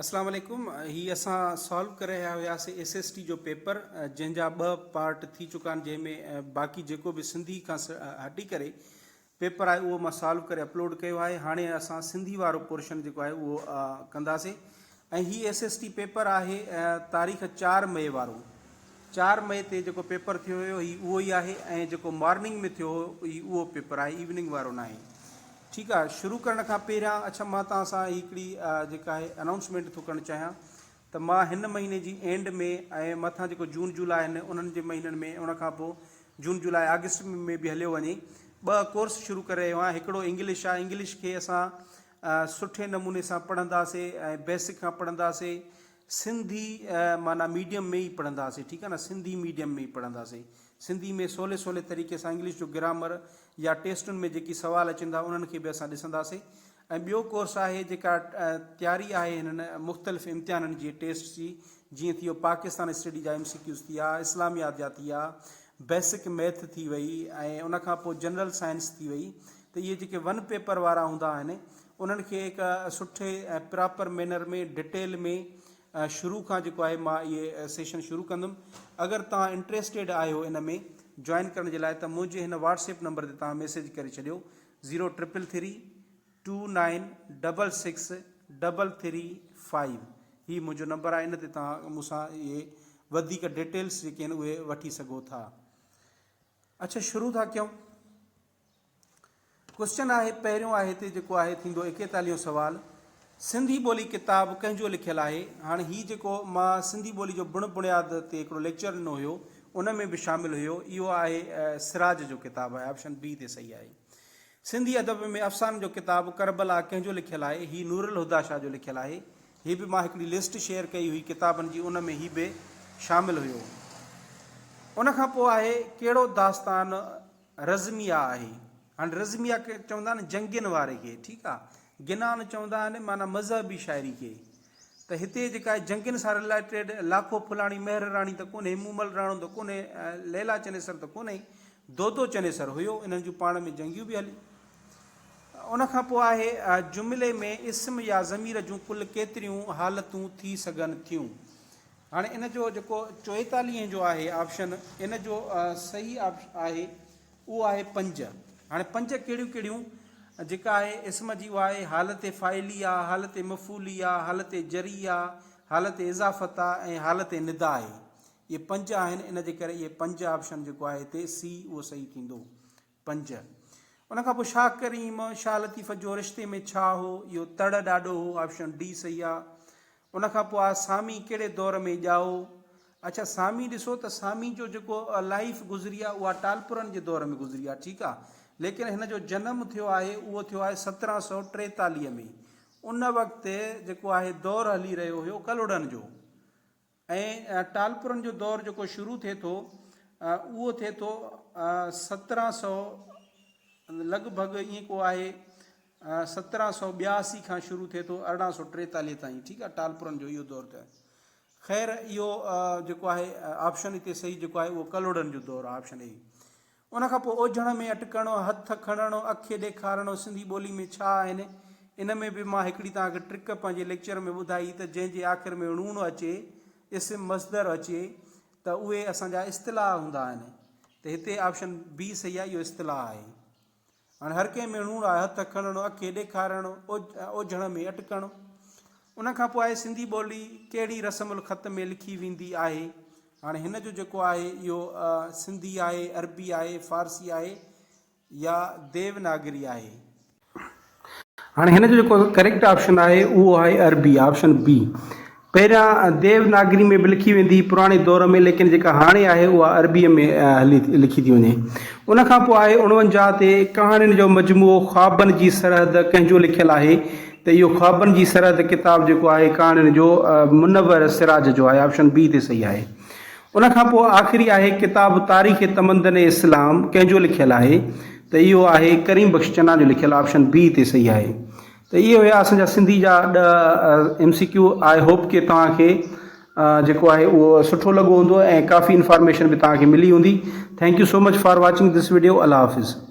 अस्सलाम वालेकुम। ही असां सॉल्व करे रहिया हुआसीं SST जो पेपर जंहिंजा 2 पार्ट थी चुका आहिनि, जंहिंमें बाक़ी जेको बि सिंधी खां हटी करे पेपर आहे उहो मां सॉल्व करे अपलोड कयो आहे। हाणे असां सिंधी वारो पोर्शन जेको आहे उहो कंदासीं। ऐं ही SST पेपर आहे तारीख़ 4 मई वारो। 4 मई ते जेको पेपर थियो हुयो ही उहो ई आहे, ऐं जेको मॉर्निंग में थियो हो ही उहो पेपर आहे, इवनिंग वारो न आहे। ठीकु आहे। शुरू करण खां पहिरियां अच्छा मां तव्हां सां हिकिड़ी जेका आहे अनाउंसमेंट थो करणु चाहियां त मां हिन महीने जी एंड में ऐं मथां जेको जून जुलाई आहिनि उन्हनि जे महीननि में, उन खां पोइ जून जुलाई अगस्त में बि हलियो वञे, 2 कोर्स शुरू करे रहियो आहियां। हिकिड़ो इंग्लिश आहे। इंग्लिश खे असां सुठे नमूने सां पढ़ंदासीं ऐं बेसिक खां पढ़ंदासीं। सिंधी माना मीडियम में ई पढ़ंदासीं, ठीकु आहे न, सिंधी मीडियम में ई पढ़ंदासीं। सिंधी में सवले तरीक़े सां इंग्लिश जो ग्रामर या टेस्टुनि में जेकी सुवाल अचनि था उन्हनि खे बि असां ॾिसंदासीं। ऐं ॿियो कोर्स आहे जेका तयारी आहे हिननि मुख़्तलिफ़ इम्तिहाननि जी, टेस्ट जी, जीअं थी वियो पाकिस्तान स्टडी जा MCQs थी विया, इस्लामियात जा थी विया, बेसिक मैथ थी वई, ऐं उन खां पोइ जनरल साइंस थी वई। त इहे जेके 1 पेपर वारा हूंदा आहिनि उन्हनि खे हिकु सुठे ऐं प्रॉपर मैनर में डिटेल में शुरू खां जेको आहे मां इहे सेशन शुरू कंदुमि। अगरि तव्हां इंट्रस्टेड आहियो इन में जॉइन करण जे लाइ त मुंहिंजे हिन WhatsApp नंबर ते तव्हां मैसेज करे छॾियो 0333 29663335। हीउ मुंहिंजो नंबर आहे, इन ते तव्हां मूंसां इहे वधीक डिटेल्स जेके आहिनि उहे वठी सघो था। अच्छा, शुरू था कयूं। क्वेश्चन आहे पहिरियों आहे हिते जेको आहे थींदो 41 सवाल। सिंधी ॿोली किताब कंहिंजो लिखियलु आहे? हाणे हीउ जेको मां सिंधी ॿोली जो बुण बुनियाद ते हिकिड़ो लेक्चर ॾिनो हुयो उन में बि शामिलु हुयो। इहो आहे सिराज जो किताबु आहे, ऑप्शन बी ते सही आहे। सिंधी अदब में अफ़सान जो किताबु करबला कंहिंजो लिखियलु आहे? हीउ नूरुल हुदा शाह जो लिखियलु आहे। हीअ बि मां हिकिड़ी लिस्ट शेयर कई हुई किताबनि जी, उन में हीउ बि शामिलु हुयो। उन खां पोइ आहे कहिड़ो दास्तान रज़मिया आहे? हाणे रज़मिया चवंदा आहिनि जंगियुनि वारे खे, ठीकु आहे। गिनान चवंदा आहिनि माना मज़हबी शाइरी खे। त हिते जेका आहे जंगियुनि सां रिलेटेड लाखो फुलाणी मेहर राणी त कोन्हे, मूमल राणो त कोन्हे, लैला चनेसर त कोन्हे, दोदो चनेसर हुयो। इन्हनि जूं पाण में जंगियूं बि हली। उन खां पोइ आहे जुमिले में इस्म या ज़मीर जूं कुल केतिरियूं हालतूं थी सघनि थियूं? हाणे इन जो जेको 44 जो आहे ऑप्शन, इन जो सही आहे उहो आहे 5। हाणे 5 कहिड़ियूं जेका आहे इस्म जी, उहा आहे हालत फ़ाइली आहे, हालत मफ़ूली आहे, हालत जरी आहे, हालत इज़ाफ़त आहे, ऐं हालत निदा आहे। इहे 5 आहिनि। इन जे करे इहे 5 ऑप्शन जेको आहे हिते सी उहो सही थींदो, 5। उन खां पोइ शाह करीम शाह लतीफ़ जो रिश्ते में छा हो? इहो तड़ ॾाढो हो, ऑप्शन डी सही आहे। उन खां पोइ आहे सामी कहिड़े दौर में ॼाओ? अच्छा, सामी ॾिसो त सामी जो जेको लाइफ गुज़री आहे उहा टालपुरनि जे दौर में गुज़री आहे, ठीकु आहे। लेकिन हिन जो जनमु थियो आहे उहो थियो आहे 1743 में। उन वक़्तु जेको आहे दौर हली रहियो हुयो कलोड़नि जो, ऐं टालपुरनि जो दौर जेको शुरू थिए थो उहो थिए थो 1700 लॻभॻि ईअं को आहे 1782 खां शुरू थिए थो 1843 ताईं, ठीकु आहे। टालपुरनि जो इहो दौर थियो। ख़ैर इहो जेको आहे ऑप्शन हिते सही जेको आहे उहो कलोड़नि जो दौर आहे, ऑप्शन ए। उन खां पोइ ओझण में अटकणो, हथ खणणो, अखि ॾेखारणो सिंधी ॿोली में छा आहिनि? इन में बि मां हिकिड़ी तव्हांखे ट्रिक पंहिंजे लेक्चर में ॿुधाई त जंहिंजे आख़िर में णूणु अचे, इस्म मस्दर अचे, त उहे असांजा इस्तिलाह हूंदा आहिनि। त हिते ऑप्शन बी सही आहे, इहो इस्तिलाह आहे। हाणे हर कंहिं में णूणु आहे, हथ खणणो, अखि ॾेखारणो, ओझण में अटकणो। उन खां पोइ आहे सिंधी ॿोली कहिड़ी रस्मुल ख़त में लिखी वेंदी आहे? हाणे हिन जो जेको आहे इहो सिंधी आहे, अरबी आहे, फ़ारसी आहे या देवनागरी आहे? हाणे हिन जो जेको करेक्ट ऑप्शन आहे उहो आहे अरबी, ऑप्शन बी। पहिरियां देवनागरी में बि लिखी वेंदी पुराणे दौर में, लेकिन जेका हाणे आहे उहा अरबीअ में लिखी थी वञे। उन खां पोइ आहे 49 ते कहाणियुनि जो मजमूओ ख़्वाबनि जी सरहद कंहिंजो लिखियलु आहे? त इहो ख़्वाबनि जी सरहद किताब जेको आहे कहाणियुनि जो मुनव्वर सिराज जो आहे, ऑप्शन बी ते सही आहे। उन खां पोइ आख़िरी आहे किताब तारीख़ तमदन इस्लाम कंहिंजो लिखियलु आहे? त इहो आहे करीम बख़्श चन्ना जो लिखियलु, ऑप्शन बी ते सही आहे। त इहे हुया असांजा सिंधी जा 10 MCQ। आई होप कि तव्हांखे जेको आहे उहो सुठो लॻो हूंदो ऐं काफ़ी इंफॉर्मेशन बि तव्हांखे मिली हूंदी। Thank you so much for watching this video. Allah हाफ़िज़।